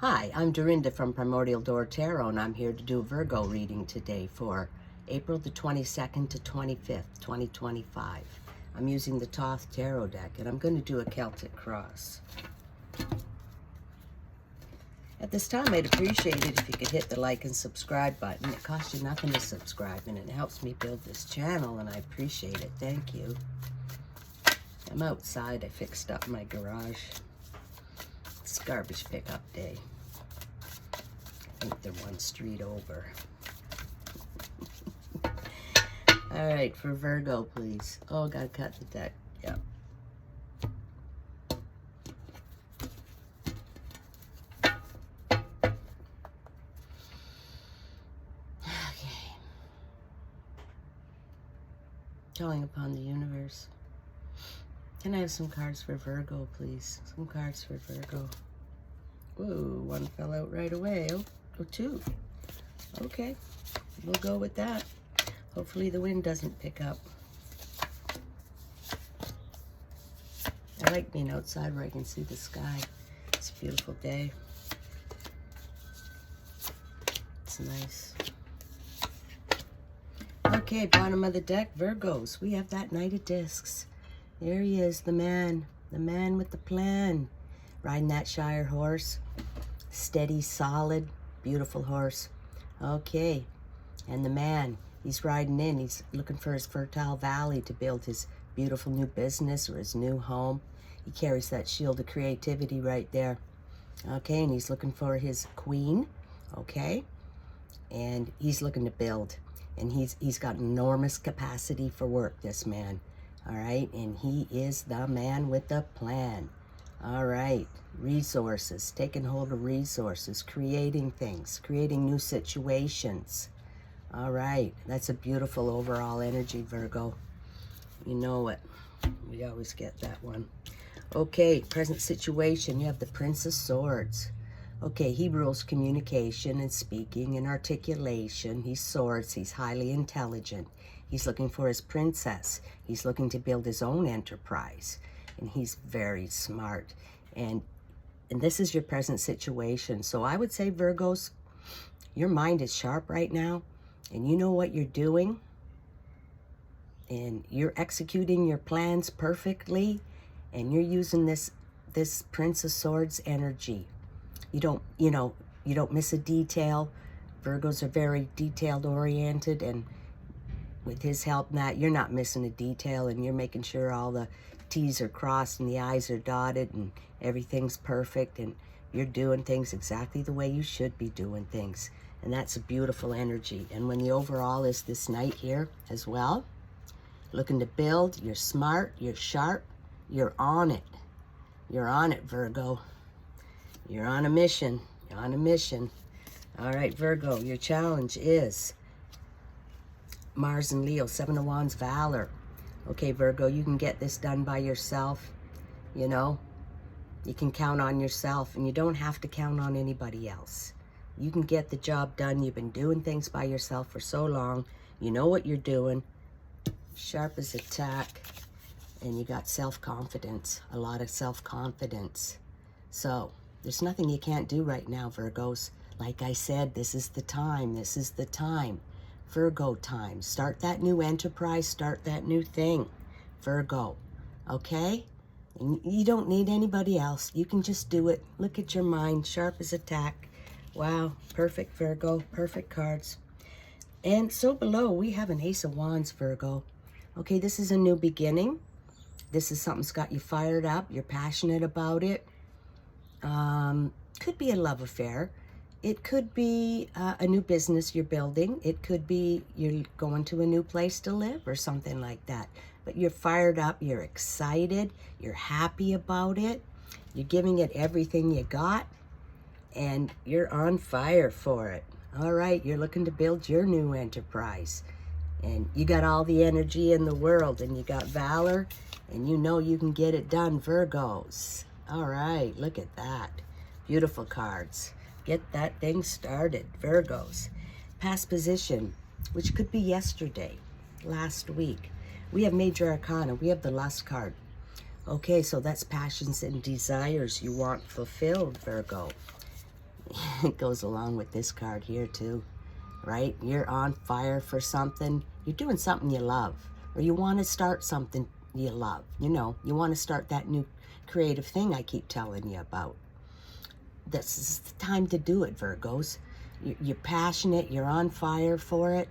Hi, I'm Dorinda from PrimordialDor Tarot, and I'm here to do a Virgo reading today for April the 22nd to 25th, 2025. I'm using the Thoth Tarot deck, and I'm going to do a Celtic cross. At this time, I'd appreciate it if you could hit the like and subscribe button. It costs you nothing to subscribe, and it helps me build this channel, and I appreciate it. Thank you. I'm outside. I fixed up my garage. It's garbage pickup day. I think they're one street over. All right, for Virgo, please. Oh, gotta cut the deck. Yep. Okay. Calling upon the universe. Can I have some cards for Virgo, please? Some cards for Virgo. Whoa, one fell out right away. Oh, two. Okay, we'll go with that. Hopefully the wind doesn't pick up. I like being outside where I can see the sky. It's a beautiful day. It's nice. Okay, bottom of the deck, Virgos. We have that Knight of Discs. There he is, the man with the plan. Riding that Shire horse. Steady, solid, beautiful horse. Okay, and the man, he's riding in. He's looking for his fertile valley to build his beautiful new business or his new home. He carries that shield of creativity right there. Okay, and he's looking for his queen. Okay, and he's looking to build. And he's got enormous capacity for work, this man. All right, and he is the man with the plan. All right, resources, taking hold of resources, creating things, creating new situations. All right, that's a beautiful overall energy, Virgo. You know it. We always get that one. Okay, present situation, you have the Prince of Swords. Okay, he rules communication and speaking and articulation. He's swords, he's highly intelligent. He's looking for his princess. He's looking to build his own enterprise. And he's very smart. And this is your present situation. So I would say, Virgos, your mind is sharp right now. And you know what you're doing. And you're executing your plans perfectly. And you're using this Prince of Swords energy. You don't miss a detail. Virgos are very detailed oriented, and with his help, Matt, you're not missing a detail, and you're making sure all the T's are crossed and the I's are dotted and everything's perfect, and you're doing things exactly the way you should be doing things. And that's a beautiful energy. And when the overall is this Knight here as well, looking to build, you're smart, you're sharp, you're on it. You're on it, Virgo. You're on a mission. You're on a mission. All right, Virgo, your challenge is Mars and Leo, Seven of Wands, Valor. Okay, Virgo, you can get this done by yourself. You know, you can count on yourself, and you don't have to count on anybody else. You can get the job done. You've been doing things by yourself for so long. You know what you're doing. Sharp as a tack. And you got self-confidence, a lot of self-confidence. So there's nothing you can't do right now, Virgos. Like I said, this is the time. This is the time. Virgo time. Start that new enterprise. Start that new thing. Virgo. Okay? And you don't need anybody else. You can just do it. Look at your mind. Sharp as a tack. Wow. Perfect, Virgo. Perfect cards. And so below, we have an Ace of Wands, Virgo. Okay, this is a new beginning. This is something that's got you fired up. You're passionate about it. Could be a love affair. It could be a new business you're building. It could be you're going to a new place to live or something like that. But you're fired up. You're excited. You're happy about it. You're giving it everything you got. And you're on fire for it. All right, you're looking to build your new enterprise. And you got all the energy in the world. And you got valor. And you know you can get it done, Virgos. All right, look at that. Beautiful cards. Get that thing started, Virgos. Past position, which could be yesterday, last week. We have Major Arcana. We have the Lust card. Okay, so that's passions and desires you want fulfilled, Virgo. It goes along with this card here too, right? You're on fire for something. You're doing something you love, or you want to start something you love. You know, you want to start that new creative thing I keep telling you about. This is the time to do it, Virgos. You're passionate. You're on fire for it.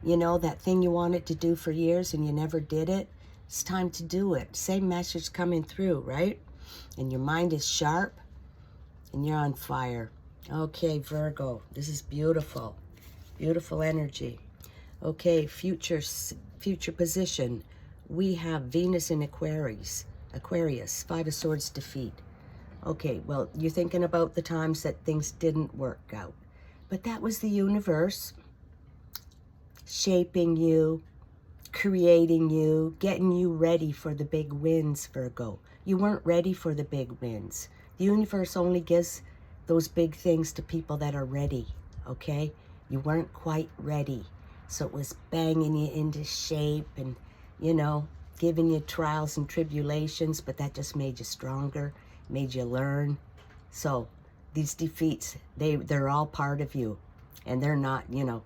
You know, that thing you wanted to do for years and you never did it. It's time to do it. Same message coming through, right? And your mind is sharp and you're on fire. Okay, Virgo, this is beautiful. Beautiful energy. Okay, future position. We have Venus in Aquarius. Aquarius, Five of Swords, defeat. Okay, well, you're thinking about the times that things didn't work out. But that was the universe shaping you, creating you, getting you ready for the big wins, Virgo. You weren't ready for the big wins. The universe only gives those big things to people that are ready, okay? You weren't quite ready. So it was banging you into shape and, you know, giving you trials and tribulations, but that just made you stronger, made you learn. So these defeats, they're all part of you. And they're not, you know,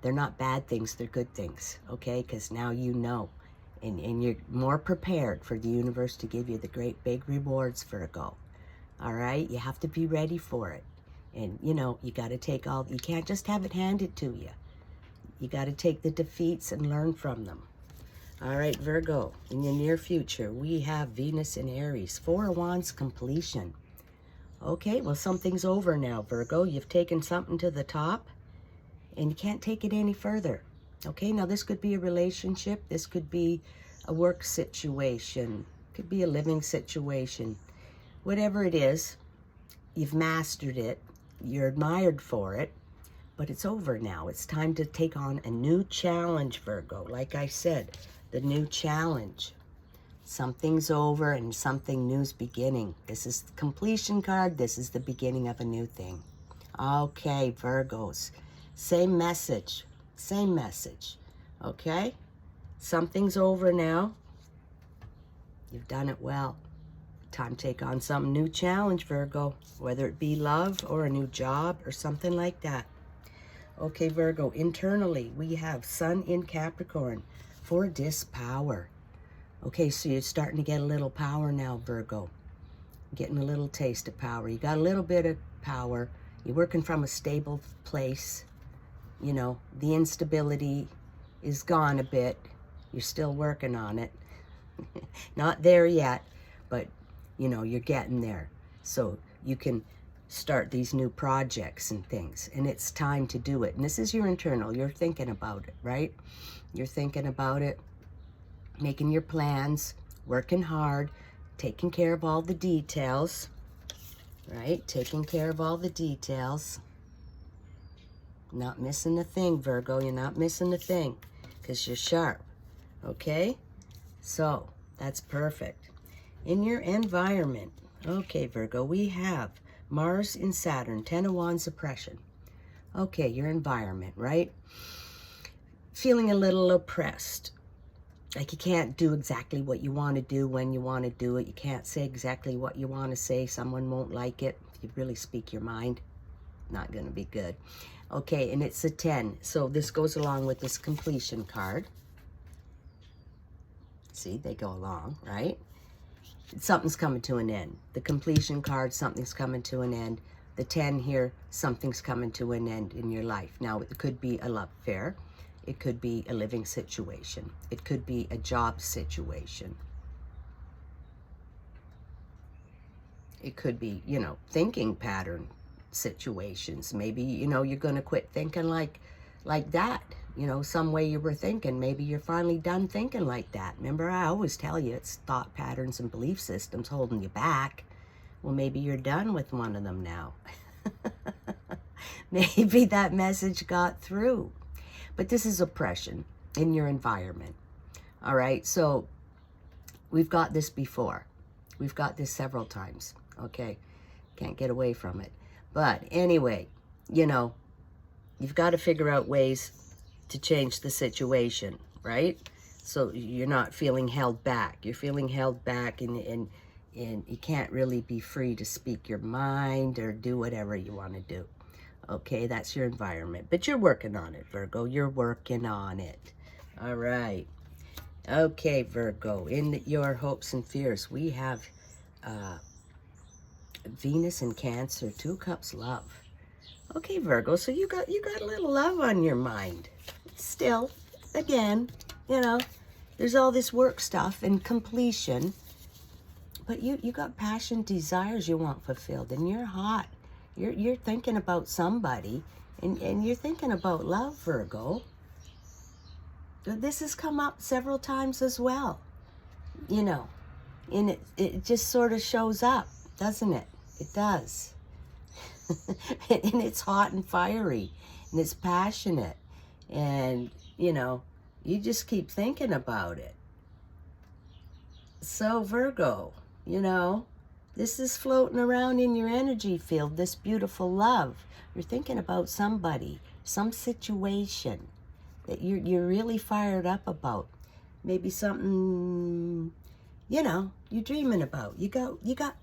they're not bad things, they're good things, okay? Because now you know. And you're more prepared for the universe to give you the great big rewards, Virgo. All right? You have to be ready for it. And, you know, you got to take all, you can't just have it handed to you. You got to take the defeats and learn from them. All right, Virgo, in your near future, we have Venus in Aries. Four of Wands, completion. Okay, well, something's over now, Virgo. You've taken something to the top, and you can't take it any further. Okay, now this could be a relationship. This could be a work situation. Could be a living situation. Whatever it is, you've mastered it. You're admired for it. But it's over now. It's time to take on a new challenge, Virgo. Like I said, the new challenge. Something's over and something new's beginning. This is the completion card. This is the beginning of a new thing. Okay, Virgos. Same message. Same message. Okay? Something's over now. You've done it well. Time to take on some new challenge, Virgo. Whether it be love or a new job or something like that. Okay, Virgo, internally, we have Sun in Capricorn for dispower. Okay, so you're starting to get a little power now, Virgo. Getting a little taste of power. You got a little bit of power. You're working from a stable place. You know, the instability is gone a bit. You're still working on it. Not there yet, but, you know, you're getting there. So you can start these new projects and things, and it's time to do it. And this is your internal. You're thinking about it, right? You're thinking about it, making your plans, working hard, taking care of all the details, right? Taking care of all the details. Not missing a thing, Virgo. You're not missing a thing because you're sharp, okay? So that's perfect. In your environment, okay, Virgo, we have Mars in Saturn, 10 of Wands, oppression. Okay, your environment, right? Feeling a little oppressed. Like you can't do exactly what you want to do when you want to do it. You can't say exactly what you want to say. Someone won't like it. If you really speak your mind, not going to be good. Okay, and it's a 10. So this goes along with this completion card. See, they go along, right? Something's coming to an end. The completion card, something's coming to an end. The 10 here, something's coming to an end in your life. Now, it could be a love affair. It could be a living situation. It could be a job situation. It could be, you know, thinking pattern situations. Maybe, you know, you're going to quit thinking like that. You know, some way you were thinking. Maybe you're finally done thinking like that. Remember, I always tell you it's thought patterns and belief systems holding you back. Well, maybe you're done with one of them now. Maybe that message got through. But this is oppression in your environment. All right, so we've got this before. We've got this several times, okay? Can't get away from it. But anyway, you know, you've got to figure out ways to change the situation, right? So you're not feeling held back. You're feeling held back and and you can't really be free to speak your mind or do whatever you want to do. Okay, that's your environment. But you're working on it, Virgo. You're working on it. All right. Okay, Virgo, in your hopes and fears, we have Venus in Cancer, 2 cups, love. Okay, Virgo, so you got a little love on your mind. Still, again, you know, there's all this work stuff and completion, but you got passion, desires you want fulfilled, and you're hot. You're thinking about somebody, and you're thinking about love, Virgo. This has come up several times as well, you know, and it just sort of shows up, doesn't it? It does. And it's hot and fiery, and it's passionate, and, you know, you just keep thinking about it. So, Virgo, you know, this is floating around in your energy field, this beautiful love. You're thinking about somebody, some situation that you're really fired up about. Maybe something, you know, you're dreaming about. You got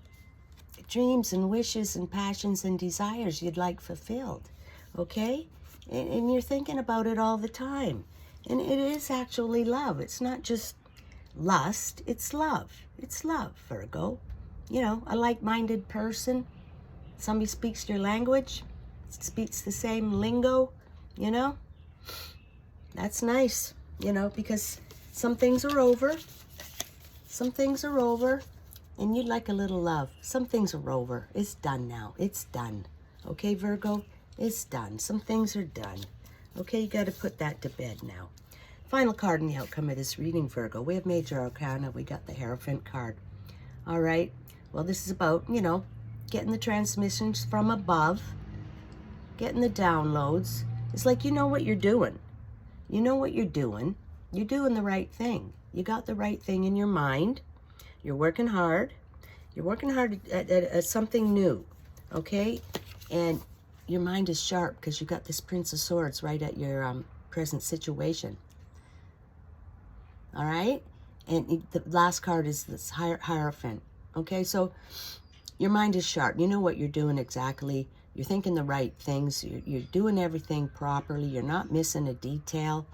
dreams and wishes and passions and desires you'd like fulfilled, okay? And you're thinking about it all the time. And it is actually love. It's not just lust, it's love. It's love, Virgo. You know, a like-minded person, somebody speaks your language, speaks the same lingo, you know? That's nice, you know, because some things are over. Some things are over, and you'd like a little love. Some things are over. It's done now. It's done. Okay, Virgo? It's done. Some things are done. Okay, you got to put that to bed now. Final card in the outcome of this reading, Virgo. We have Major Arcana. We got the Hierophant card. All right. Well, this is about, you know, getting the transmissions from above, getting the downloads. It's like you know what you're doing. You know what you're doing. You're doing the right thing. You got the right thing in your mind. You're working hard. You're working hard at something new, okay? And your mind is sharp because you got this Prince of Swords right at your present situation. All right? And the last card is this Hierophant, okay? So your mind is sharp. You know what you're doing exactly. You're thinking the right things. You're doing everything properly. You're not missing a detail.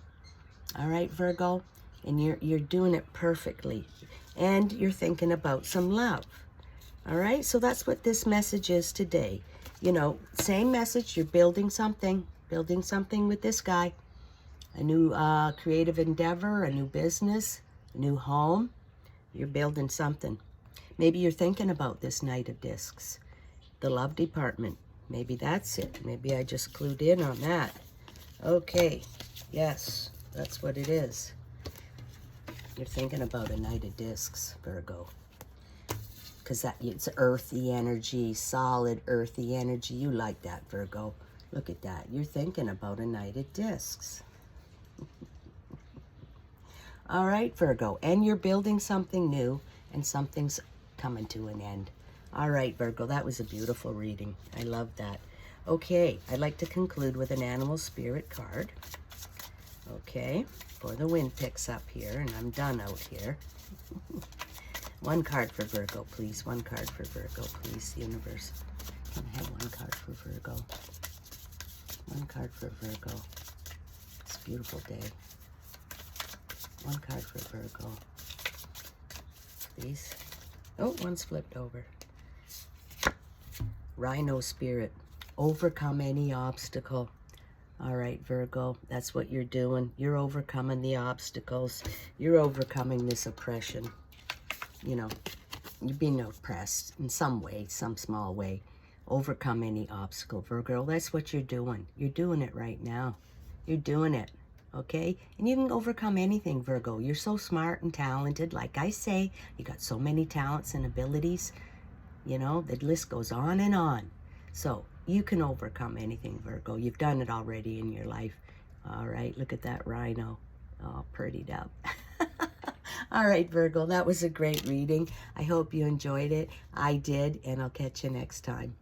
All right, Virgo? And you're doing it perfectly. And you're thinking about some love. All right? So that's what this message is today. You know, same message. You're building something with this guy. A new creative endeavor, a new business, a new home. You're building something. Maybe you're thinking about this Knight of Discs, the love department. Maybe that's it. Maybe I just clued in on that. Okay. Yes, that's what it is. You're thinking about a Knight of Discs, Virgo. Because it's earthy energy, solid earthy energy. You like that, Virgo. Look at that. You're thinking about a Knight of Discs. All right, Virgo. And you're building something new, and something's coming to an end. All right, Virgo. That was a beautiful reading. I love that. Okay, I'd like to conclude with an animal spirit card. Okay, for the wind picks up here, and I'm done out here. One card for Virgo, please. One card for Virgo, please, universe. Can I have one card for Virgo? One card for Virgo. It's a beautiful day. One card for Virgo, please. Oh, one's flipped over. Rhino spirit. Overcome any obstacle. All right, Virgo, that's what you're doing. You're overcoming the obstacles. You're overcoming this oppression. You know, you're being oppressed in some way, some small way. Overcome any obstacle, Virgo. That's what you're doing. You're doing it right now. You're doing it, okay? And you can overcome anything, Virgo. You're so smart and talented. Like I say, you got so many talents and abilities. You know, the list goes on and on. So you can overcome anything, Virgo. You've done it already in your life. All right, look at that rhino. Oh, prettied up. All right, Virgo, that was a great reading. I hope you enjoyed it. I did, and I'll catch you next time.